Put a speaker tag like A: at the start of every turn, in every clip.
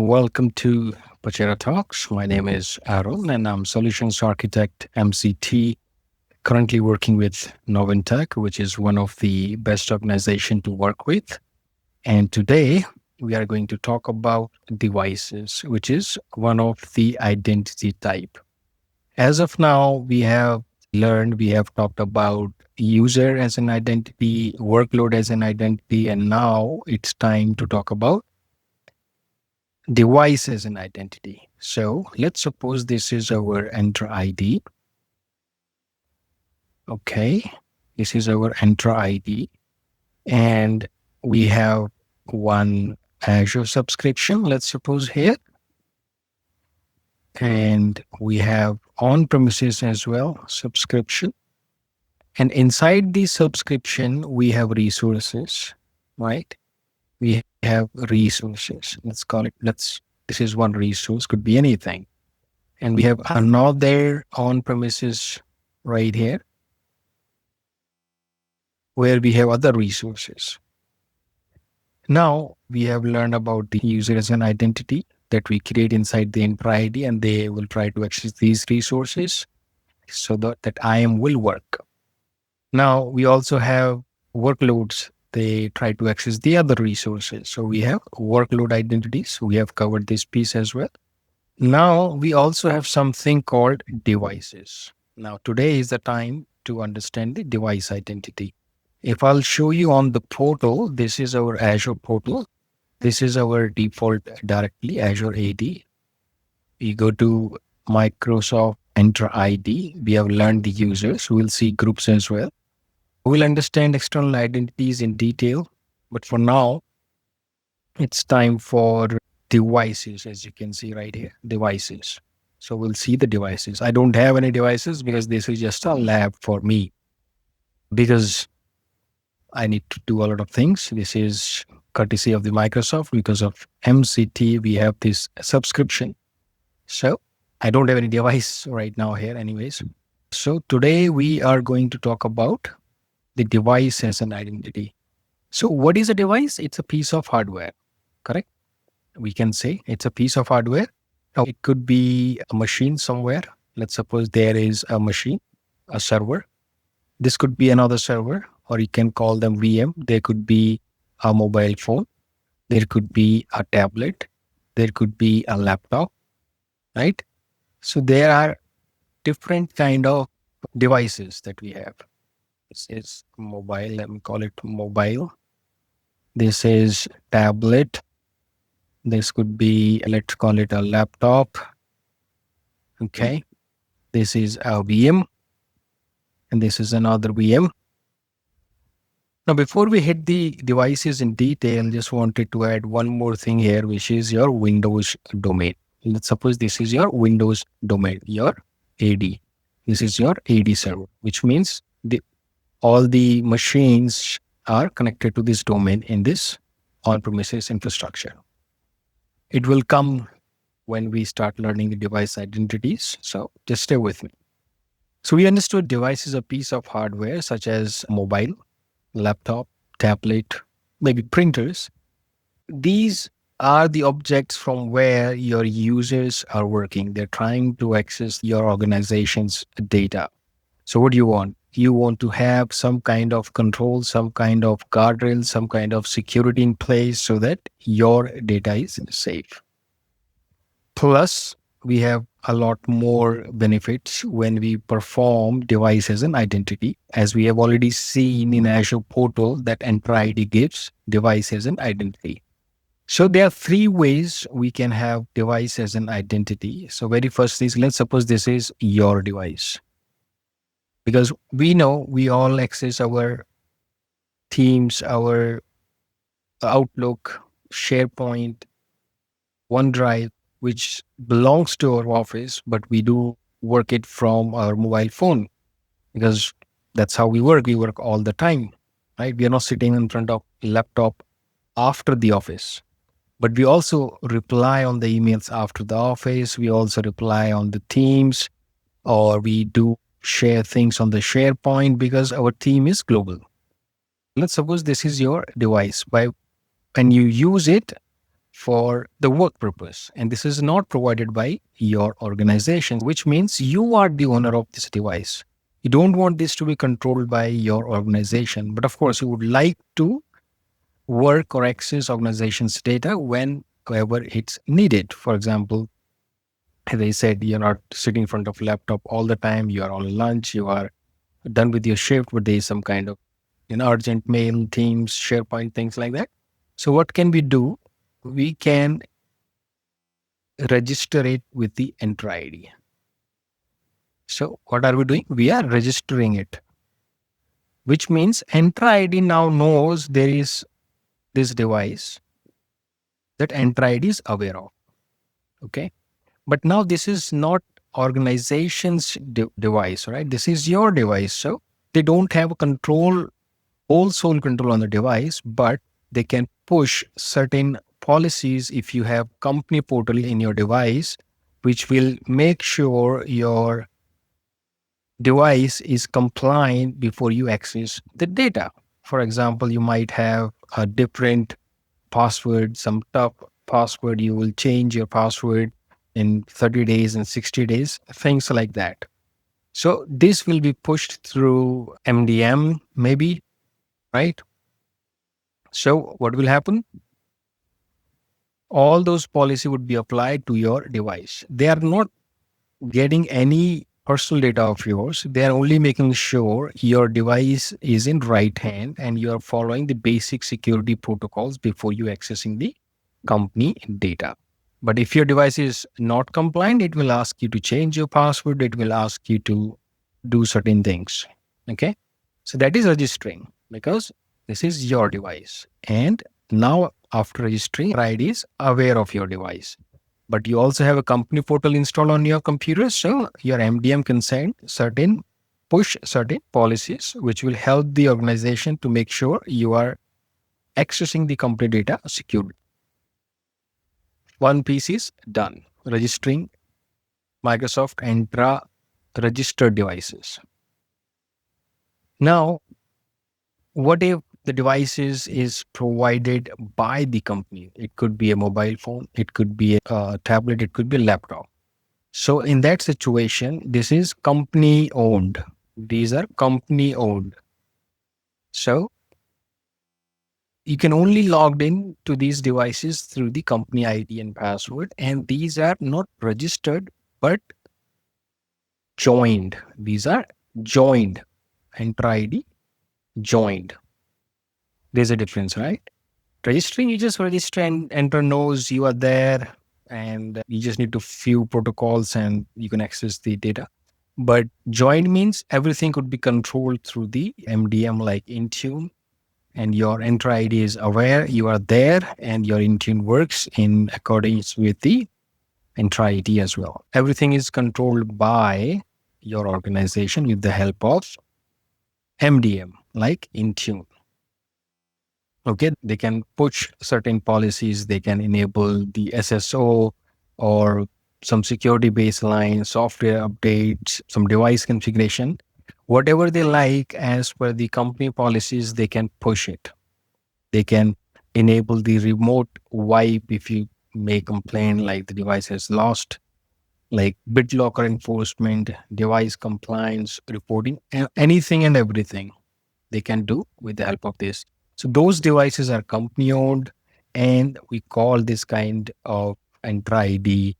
A: Welcome to Pachera Talks. My name is Aaron and I'm Solutions Architect MCT, currently working with Novintech, which is one of the best organization to work with. And today we are going to talk about devices, which is one of the identity type. As of now, we have talked about user as an identity, workload as an identity, and now it's time to talk about device as an identity. So let's suppose this is our Entra ID. Okay. This is our Entra ID. And we have one Azure subscription, let's suppose here. And we have on premises as well, subscription. And inside the subscription, we have resources, right? We have resources. Let's call it, this is one resource, could be anything. And we have another on premises right here where we have other resources. Now we have learned about the user as an identity that we create inside the Entra ID, and they will try to access these resources so that IAM will work. Now we also have workloads. They try to access the other resources. So we have workload identities. We have covered this piece as well. Now we also have something called devices. Now today is the time to understand the device identity. If I'll show you on the portal, this is our Azure portal. This is our default directly Azure AD. We go to Microsoft Entra ID. We have learned the users. We'll see groups as well. We'll understand external identities in detail. But for now, it's time for devices, as you can see right here, devices. So we'll see the devices. I don't have any devices because this is just a lab for me. Because I need to do a lot of things. This is courtesy of the Microsoft. Because of MCT, we have this subscription. So I don't have any device right now here anyways. So today we are going to talk about the device as an identity. So what is a device? It's a piece of hardware, correct? We can say it's a piece of hardware. Now, it could be a machine somewhere. Let's suppose there is a machine, a server. This could be another server, or you can call them VM. There could be a mobile phone. There could be a tablet. There could be a laptop, right? So there are different kind of devices that we have. This is mobile. Let me call it mobile. This is tablet. This could be, let's call it a laptop. Okay. This is a VM. And this is another VM. Now, before we hit the devices in detail, just wanted to add one more thing here, which is your Windows domain. Let's suppose this is your Windows domain, your AD. This is your AD server, which means all the machines are connected to this domain in this on-premises infrastructure. It will come when we start learning the device identities. So just stay with me. So we understood device is a piece of hardware such as mobile, laptop, tablet, maybe printers. These are the objects from where your users are working. They're trying to access your organization's data. So what do you want? You want to have some kind of control, some kind of guardrail, some kind of security in place so that your data is safe. Plus, we have a lot more benefits when we perform device as an identity. As we have already seen in Azure portal that Entra ID gives device as an identity. So there are three ways we can have device as an identity. So very first is, let's suppose this is your device. Because we know we all access our Teams, our Outlook, SharePoint, OneDrive, which belongs to our office, but we do work it from our mobile phone because that's how we work. We work all the time, right? We are not sitting in front of laptop after the office, but we also reply on the emails after the office. We also reply on the Teams, or we do share things on the SharePoint because our team is global. Let's suppose this is your device. When you use it, for the work purpose. And this is not provided by your organization, which means you are the owner of this device. You don't want this to be controlled by your organization. But of course, you would like to work or access organization's data whenever it's needed. For example, as I said, you're not sitting in front of laptop all the time. You are on lunch. You are done with your shift, but there is some kind of an urgent mail, Teams, SharePoint, things like that. So what can we do? We can register it with the Entra ID. So what are we doing? We are registering it, which means Entra ID now knows there is this device that Entra ID is aware of. Okay. But now this is not organization's device, right? This is your device. So they don't have a control, whole sole control on the device, but they can push certain policies if you have company portal in your device, which will make sure your device is compliant before you access the data. For example, you might have a different password, some tough password. You will change your password in 30 days and 60 days, things like that. So this will be pushed through MDM, maybe, right? So what will happen? All those policy would be applied to your device. They are not getting any personal data of yours. They are only making sure your device is in right hand and you are following the basic security protocols before you accessing the company data. But if your device is not compliant, it will ask you to change your password. It will ask you to do certain things. Okay. So that is registering because this is your device. And now after registering, ID is aware of your device. But you also have a company portal installed on your computer. So your MDM can send push certain policies, which will help the organization to make sure you are accessing the company data securely. One piece is done, registering Microsoft Entra registered devices. Now, what if the devices is provided by the company? It could be a mobile phone, it could be a tablet, it could be a laptop. So in that situation, this is company owned. These are company owned. So you can only log in to these devices through the company ID and password. And these are not registered, but joined. These are joined. Enter ID, joined. There's a difference, right? Registering, you just register and Enter knows you are there and you just need to few protocols and you can access the data. But joined means everything could be controlled through the MDM like Intune, and your Enter ID is aware you are there and your Intune works in accordance with the Enter ID as well. Everything is controlled by your organization with the help of MDM like Intune. Okay, they can push certain policies, they can enable the SSO or some security baseline, software updates, some device configuration, whatever they like as per the company policies, they can push it. They can enable the remote wipe if you may complain like the device has lost, like BitLocker enforcement, device compliance reporting, anything and everything they can do with the help of this. So those devices are company owned, and we call this kind of Entra ID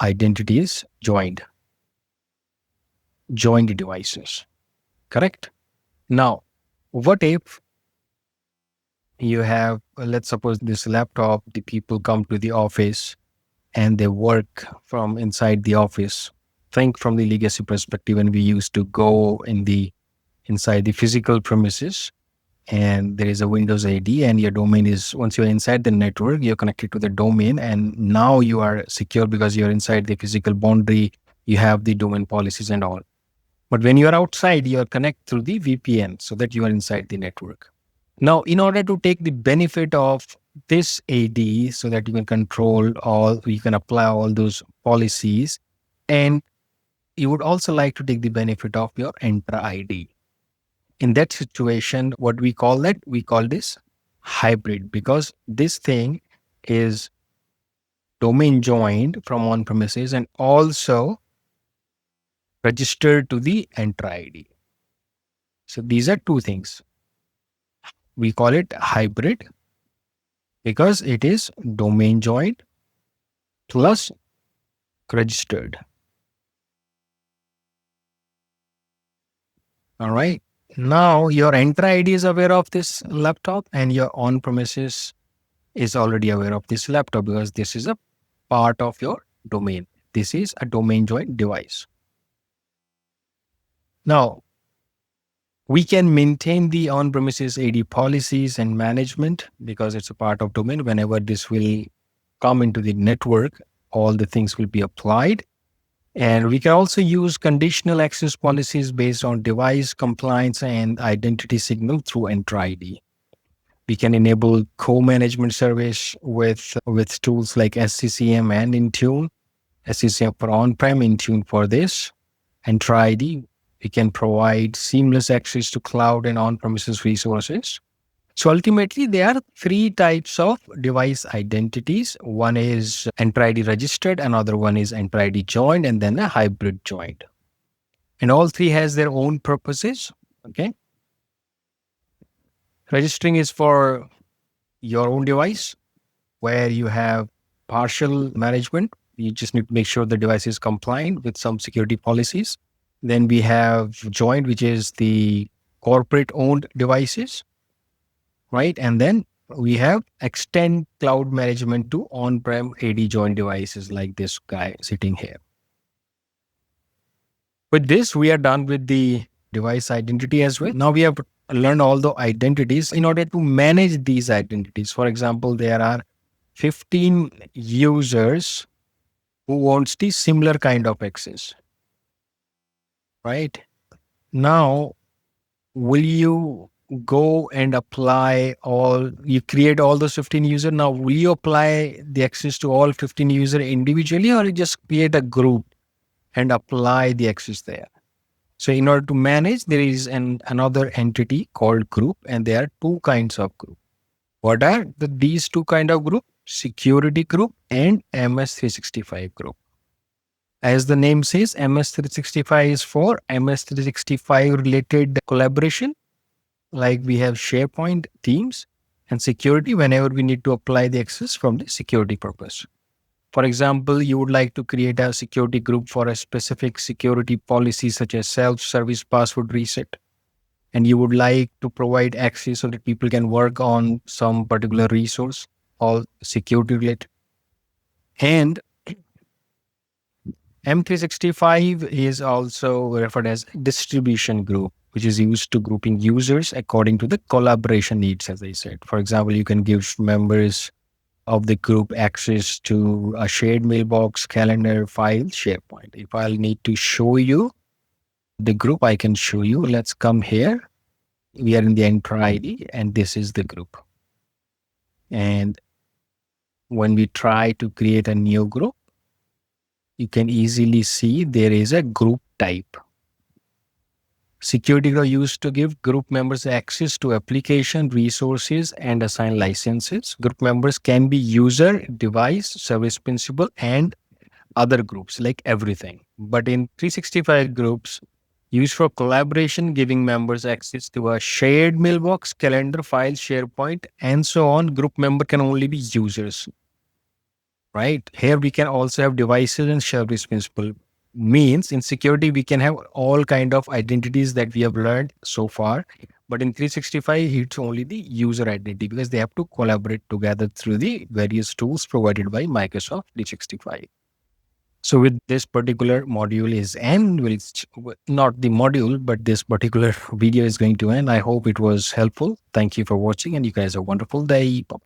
A: identities joined devices. Correct? Now, what if you have, let's suppose this laptop, the people come to the office and they work from inside the office. Think from the legacy perspective, when we used to go inside the physical premises and there is a Windows ID and your domain is, once you're inside the network, you're connected to the domain and now you are secure because you're inside the physical boundary, you have the domain policies and all. But when you're outside, you're connected through the VPN so that you are inside the network. Now, in order to take the benefit of this AD so that you can control all, you can apply all those policies, and you would also like to take the benefit of your Entra ID. In that situation, what we call that? We call this hybrid, because this thing is domain joined from on-premises and also registered to the Entra ID. So these are two things. We call it hybrid because it is domain joined plus registered. All right. Now your Entra ID is aware of this laptop and your on-premises is already aware of this laptop because this is a part of your domain. This is a domain joined device. Now, we can maintain the on-premises AD policies and management because it's a part of domain. Whenever this will come into the network, all the things will be applied. And we can also use conditional access policies based on device compliance and identity signal through Entra ID. We can enable co-management service with tools like SCCM and Intune. SCCM for on-prem, Intune for this. Entra ID, we can provide seamless access to cloud and on-premises resources. So ultimately, there are three types of device identities. One is Entra ID registered, another one is Entra ID joined, and then a hybrid joined. And all three has their own purposes. Okay. Registering is for your own device where you have partial management. You just need to make sure the device is compliant with some security policies. Then we have joined, which is the corporate owned devices, right? And then we have extend cloud management to on-prem AD joined devices like this guy sitting here. With this, we are done with the device identity as well. Now we have learned all the identities in order to manage these identities. For example, there are 15 users who wants the similar kind of access, right? Now, will you go and you create all those 15 users. Now, will you apply the access to all 15 users individually or you just create a group and apply the access there? So in order to manage, there is another entity called group, and there are two kinds of group. What are these two kind of group? Security group and MS365 group. As the name says, MS365 is for MS365 related collaboration. Like we have SharePoint, Teams, and security whenever we need to apply the access from the security purpose. For example, you would like to create a security group for a specific security policy such as self-service password reset. And you would like to provide access so that people can work on some particular resource, all security related. And M365 is also referred as distribution group, which is used to grouping users according to the collaboration needs, as I said. For example, you can give members of the group access to a shared mailbox, calendar, file, SharePoint. If I'll need to show you the group, I can show you. Let's come here. We are in the Entra ID and this is the group. And when we try to create a new group, you can easily see there is a group type. Security group used to give group members access to application, resources, and assign licenses. Group members can be user, device, service principal, and other groups like everything. But in 365 groups, used for collaboration, giving members access to a shared mailbox, calendar, file, SharePoint, and so on. Group member can only be users, right? Here we can also have devices and service principal. Means in security, we can have all kind of identities that we have learned so far. But in 365, it's only the user identity because they have to collaborate together through the various tools provided by Microsoft 365. So with this particular module is end, not the module, but this particular video is going to end. I hope it was helpful. Thank you for watching and you guys have a wonderful day. Bye.